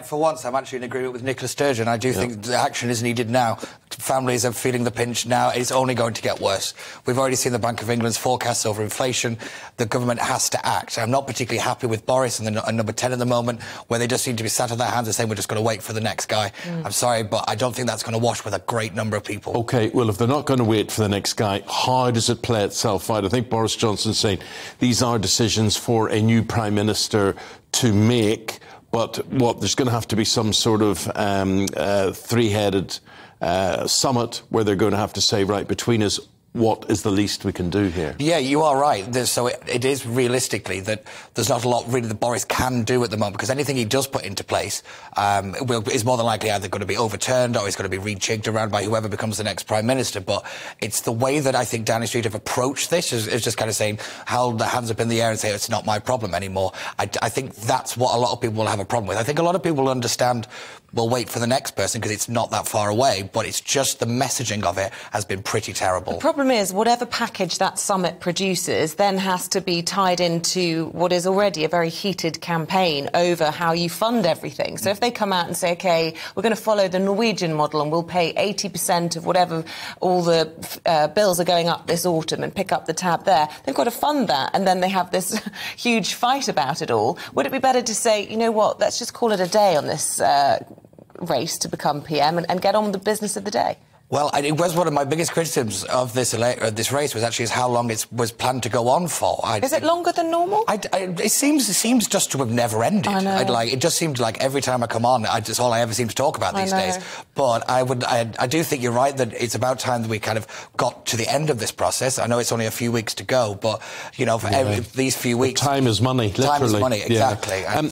for once, I'm actually in agreement with Nicola Sturgeon. I do think the action is needed now. Families are feeling the pinch now. It's only going to get worse. We've already seen the Bank of England's forecasts over inflation. The government has to act. I'm not particularly happy with Boris and number 10 at the moment, where they just seem to be sat on their hands and saying we're just going to wait for the next guy. I'm sorry, but I don't think that's going to wash with a great number of people. OK, well, if they're not going to wait for the next guy, how does it play itself out? I think Boris Johnson's saying these are decisions for a new Prime Minister to make, but there's going to have to be some sort of three-headed summit where they're going to have to say, right, between us, what is the least we can do here? Yeah, you are right. So it is realistically that there's not a lot really that Boris can do at the moment, because anything he does put into place is more than likely either going to be overturned or is going to be rejigged around by whoever becomes the next Prime Minister. But it's the way that I think Downing Street have approached this is just kind of saying, hold their hands up in the air and say, it's not my problem anymore. I think that's what a lot of people will have a problem with. I think a lot of people will understand, we'll wait for the next person because it's not that far away, but it's just the messaging of it has been pretty terrible. The problem is, whatever package that summit produces then has to be tied into what is already a very heated campaign over how you fund everything. So if they come out and say, OK, we're going to follow the Norwegian model and we'll pay 80% of whatever all the bills are going up this autumn and pick up the tab there, they've got to fund that, and then they have this huge fight about it all. Would it be better to say, you know what, let's just call it a day on this race to become PM and get on with the business of the day? Well, it was one of my biggest criticisms of this race was actually how long it was planned to go on for. Is it longer than normal? It seems just to have never ended. I know. It just seemed like every time I come on, it's all I ever seem to talk about these days. But I do think you're right that it's about time that we kind of got to the end of this process. I know it's only a few weeks to go, but, you know, for these few weeks... Time is money, literally. Time is money, exactly. Yeah.